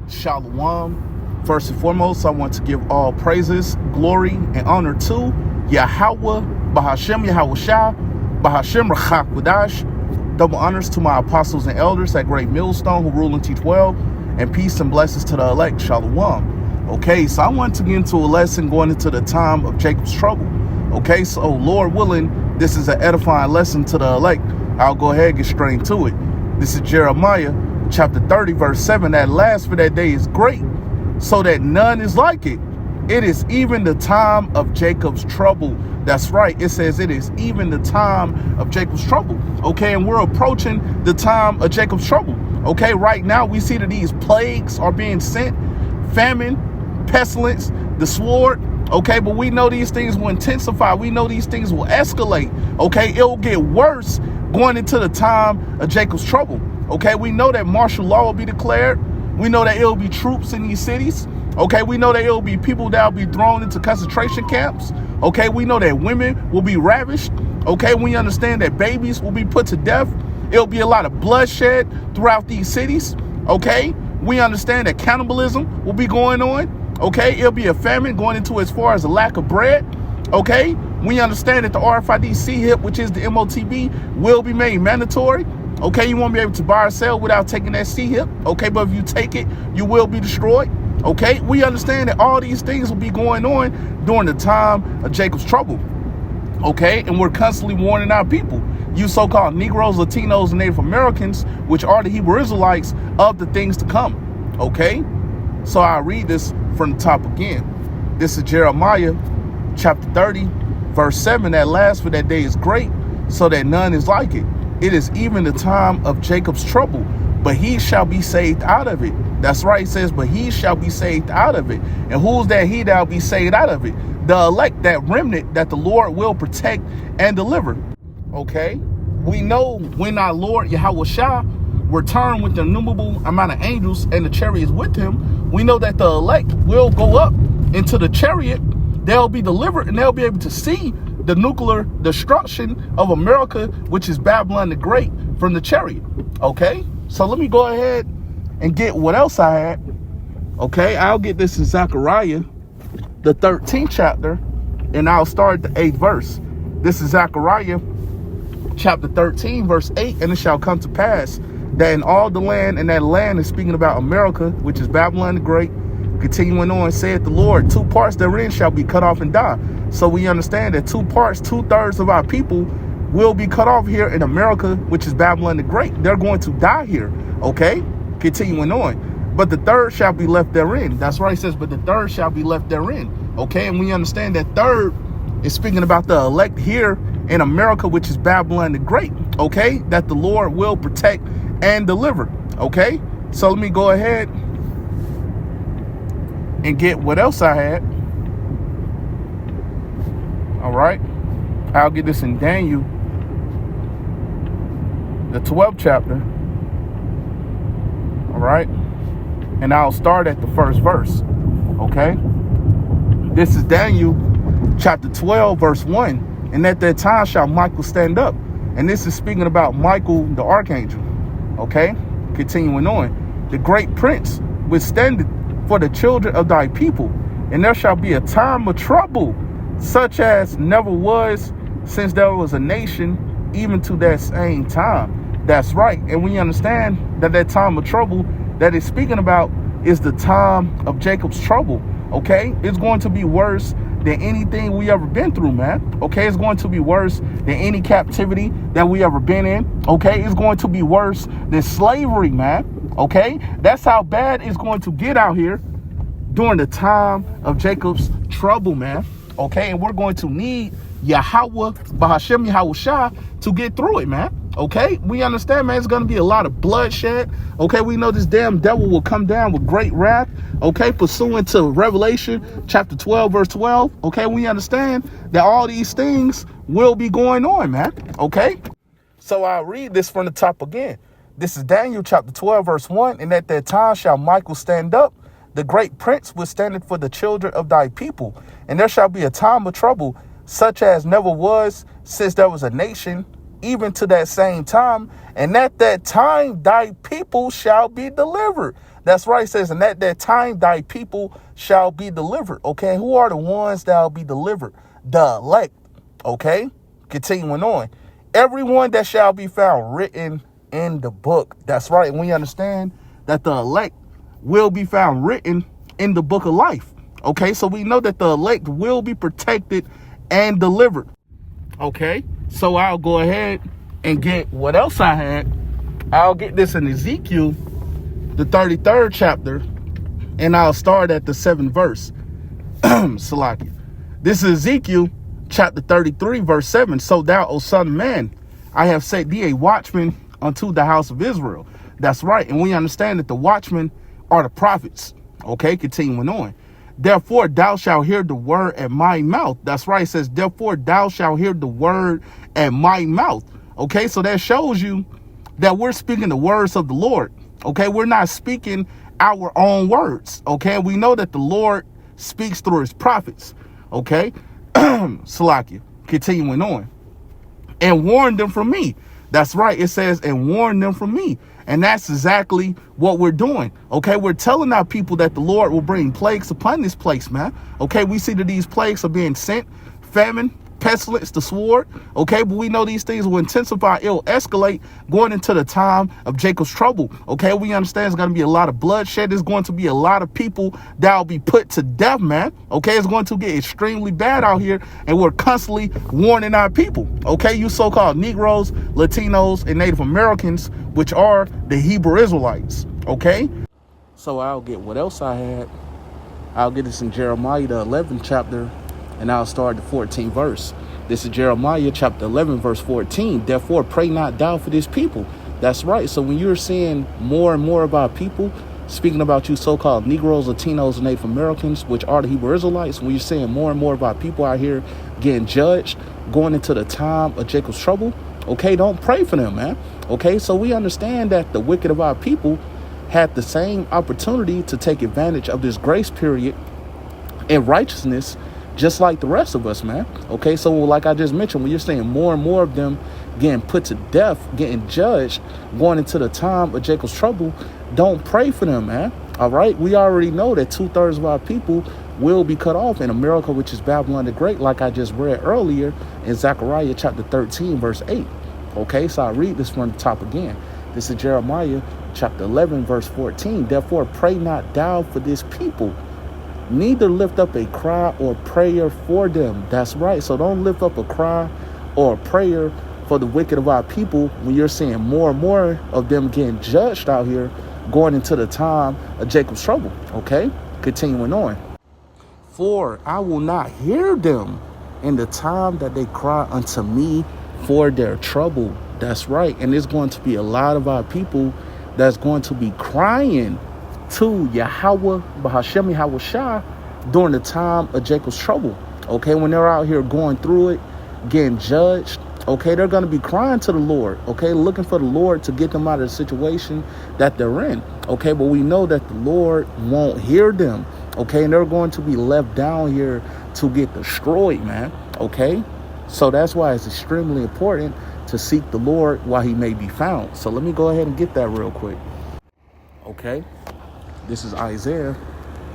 Shalom. First and foremost, I want to give all praises, glory, and honor to Yahweh, Bahashem Yahweh Shah, Bahashem Rachak Wadash. Double honors to my apostles and elders at Great Millstone who rule and teach well, and peace and blessings to the elect. Shalom. Okay, so I want to get into a lesson going into the time of Jacob's trouble. Okay, so Lord willing, this is an edifying lesson to the elect. I'll go ahead and get straight into it. This is Jeremiah chapter 30, verse 7. That last for that day is great, so that none is like it. It is even the time of Jacob's trouble. That's right. It says it is even the time of Jacob's trouble. Okay, and we're approaching the time of Jacob's trouble. Okay, right now we see that these plagues are being sent, famine, pestilence, the sword. Okay, but we know these things will intensify. We know these things will escalate. Okay, it will get worse going into the time of Jacob's trouble. Okay, we know that martial law will be declared. We know that it will be troops in these cities. Okay, we know that it will be people that will be thrown into concentration camps. Okay, we know that women will be ravished. Okay, we understand that babies will be put to death. It'll be a lot of bloodshed throughout these cities. Okay, we understand that cannibalism will be going on. Okay, it'll be a famine going into as far as a lack of bread. Okay, we understand that the RFID CHIP, which is the MOTB, will be made mandatory. Okay, you won't be able to buy or sell without taking that CHIP. Okay, but if you take it, you will be destroyed. Okay, we understand that all these things will be going on during the time of Jacob's trouble. Okay, and we're constantly warning our people, you so-called Negroes, Latinos, and Native Americans, which are the Hebrew Israelites, of the things to come. Okay, so I'll read this from the top again. This is Jeremiah chapter 30, verse 7. That last for that day is great, so that none is like it. It is even the time of Jacob's trouble, but he shall be saved out of it. That's right, it says, but he shall be saved out of it. And who's that he that will be saved out of it? The elect, that remnant that the Lord will protect and deliver. Okay, we know when our Lord Yahweh Shah returned with the innumerable amount of angels and the chariots with him, we know that the elect will go up into the chariot. They'll be delivered and they'll be able to see the nuclear destruction of America, which is Babylon the Great, from the chariot. Okay, so let me go ahead and get what else I had. Okay, I'll get this in Zechariah, the 13th chapter, and I'll start the 8th verse. This is Zechariah chapter 13, verse 8. And it shall come to pass that in all the land, and that land is speaking about America, which is Babylon the Great, continuing on, saith the Lord, 2 parts therein shall be cut off and die. So we understand that 2 parts, 2/3 of our people will be cut off here in America, which is Babylon the Great. They're going to die here. Okay, continuing on. But the third shall be left therein. That's right, it says, but the third shall be left therein. Okay, and we understand that third is speaking about the elect here in America, which is Babylon the Great. Okay, that the Lord will protect and deliver. Okay, so let me go ahead and get what else I had. All right, I'll get this in Daniel, the 12th chapter. All right, and I'll start at the first verse. Okay, this is Daniel chapter 12, verse 1. And at that time shall Michael stand up. And this is speaking about Michael the archangel. Okay, continuing on. The great prince withstandeth for the children of thy people, and there shall be a time of trouble, such as never was since there was a nation, even to that same time. That's right. And we understand that that time of trouble that it's speaking about is the time of Jacob's trouble. Okay, it's going to be worse than anything we ever been through, man. Okay, it's going to be worse than any captivity that we ever been in. Okay, it's going to be worse than slavery, man. Okay, that's how bad it's going to get out here during the time of Jacob's trouble, man. Okay, and we're going to need Yahweh, Bahashem Yahweh Shah, to get through it, man. Okay, we understand, man, it's going to be a lot of bloodshed. Okay, we know this damn devil will come down with great wrath. Okay, pursuant to Revelation chapter 12, verse 12. Okay, we understand that all these things will be going on, man. Okay, so I'll read this from the top again. This is Daniel chapter 12, verse 1. And at that time shall Michael stand up, the great prince withstandeth for the children of thy people. And there shall be a time of trouble, such as never was since there was a nation, even to that same time. And at that time thy people shall be delivered. That's right. It says, and at that time, thy people shall be delivered. Okay. Who are the ones that will be delivered? The elect. Okay. Continuing on. Everyone that shall be found written in the book. That's right. And we understand that the elect will be found written in the book of life. Okay. So we know that the elect will be protected and delivered. Okay. So I'll go ahead and get what else I had. I'll get this in Ezekiel, the 33rd chapter, and I'll start at the 7th verse. Salakia. This is Ezekiel chapter 33, verse 7. So thou, O son of man, I have set thee a watchman unto the house of Israel. That's right. And we understand that the watchmen are the prophets. Okay, continuing on. Therefore, thou shalt hear the word at my mouth. That's right. It says, therefore, thou shalt hear the word at my mouth. Okay, so that shows you that we're speaking the words of the Lord. Okay, we're not speaking our own words. Okay, we know that the Lord speaks through his prophets. Okay, Salakia, continuing on. And warn them from me. That's right. It says, and warn them from me. And that's exactly what we're doing. Okay, we're telling our people that the Lord will bring plagues upon this place, man. Okay, we see that these plagues are being sent, famine, pestilence, the sword. Okay, but we know these things will intensify, it'll escalate going into the time of Jacob's trouble. Okay, we understand there's going to be a lot of bloodshed. There's going to be a lot of people that will be put to death, man. Okay, it's going to get extremely bad out here, and we're constantly warning our people. Okay, you so-called Negroes, Latinos, and Native Americans, which are the Hebrew Israelites. Okay, so I'll get what else I had. I'll get this in Jeremiah, the 11th chapter, and I'll start the 14th verse. This is Jeremiah chapter 11, verse 14. Therefore, pray not thou for this people. That's right. So when you're seeing more and more about people, speaking about you so-called Negroes, Latinos, and Native Americans, which are the Hebrew Israelites, when you're seeing more and more about people out here getting judged, going into the time of Jacob's trouble, okay, don't pray for them, man. Okay, so we understand that the wicked of our people had the same opportunity to take advantage of this grace period and righteousness just like the rest of us, man. Okay, so like I just mentioned, when you're seeing more and more of them getting put to death, getting judged, going into the time of Jacob's trouble, don't pray for them, man. All right, we already know that 2/3 of our people will be cut off in America, which is Babylon the Great, like I just read earlier in Zechariah chapter 13, verse 8. Okay, so I read this from the top again. This is Jeremiah chapter 11, verse 14. Therefore, pray not thou for this people, neither lift up a cry or prayer for them. That's right. So don't lift up a cry or a prayer for the wicked of our people when you're seeing more and more of them getting judged out here, going into the time of Jacob's trouble. Okay, continuing on. For I will not hear them in the time that they cry unto me for their trouble. That's right. And there's going to be a lot of our people that's going to be crying to Yahweh, Bahashem Yahweh Shah, during the time of Jacob's trouble. Okay, when they're out here going through it, getting judged, okay, they're going to be crying to the Lord, okay, looking for the Lord to get them out of the situation that they're in. Okay, but we know that the Lord won't hear them. Okay, and they're going to be left down here to get destroyed, man. Okay, so that's why it's extremely important to seek the Lord while he may be found. So let me go ahead and get that real quick. Okay. This is Isaiah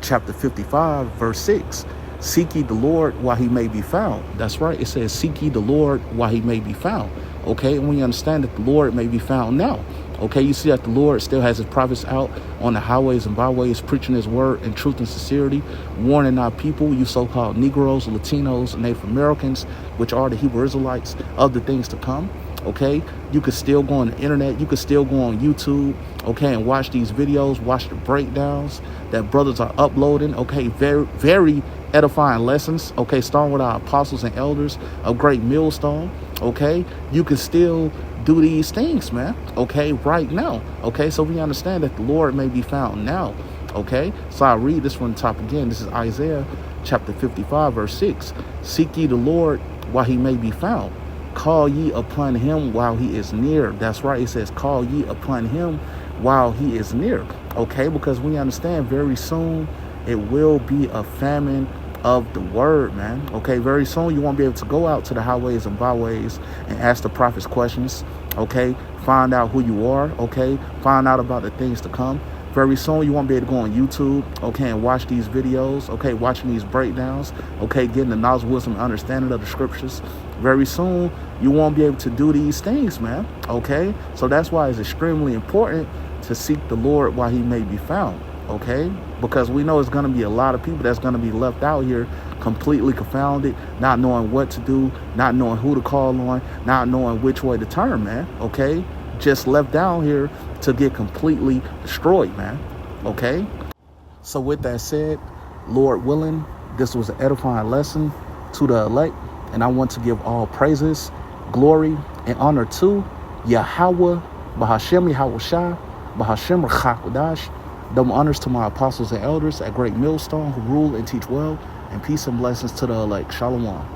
chapter 55, verse 6. Seek ye the Lord while he may be found. That's right. It says, seek ye the Lord while he may be found. Okay. And we understand that the Lord may be found now. Okay. You see that the Lord still has his prophets out on the highways and byways, preaching his word in truth and sincerity, warning our people, you so-called Negroes, Latinos, and Native Americans, which are the Hebrew Israelites, of the things to come. Okay, you could still go on the internet, you could still go on YouTube, okay, and watch these videos, watch the breakdowns that brothers are uploading. Okay, very, very edifying lessons, okay, starting with our apostles and elders of Great Millstone. Okay, you can still do these things, man, okay, right now. Okay, so we understand that the Lord may be found now. Okay, so I read this from the top again. This is Isaiah chapter 55, verse 6. Seek ye the Lord while he may be found. Call ye upon him while he is near. That's right. It says, call ye upon him while he is near. Okay, because we understand very soon it will be a famine of the word, man. Okay, very soon you won't be able to go out to the highways and byways and ask the prophets questions. Okay, find out who you are. Okay, find out about the things to come. Very soon, you won't be able to go on YouTube, okay, and watch these videos, okay, watching these breakdowns, okay, getting the knowledge, wisdom, and understanding of the scriptures. Very soon, you won't be able to do these things, man, okay? So that's why it's extremely important to seek the Lord while he may be found, okay? Because we know it's going to be a lot of people that's going to be left out here completely confounded, not knowing what to do, not knowing who to call on, not knowing which way to turn, man, okay? Just left down here to get completely destroyed, man, okay? So with that said, Lord willing, this was an edifying lesson to the elect, and I want to give all praises, glory, and honor to Yahweh, Bahashem Yahweh Shah, Bahashem Rachakwadash. Double honors to my apostles and elders at Great Millstone who rule and teach well, and peace and blessings to the elect. Shalom.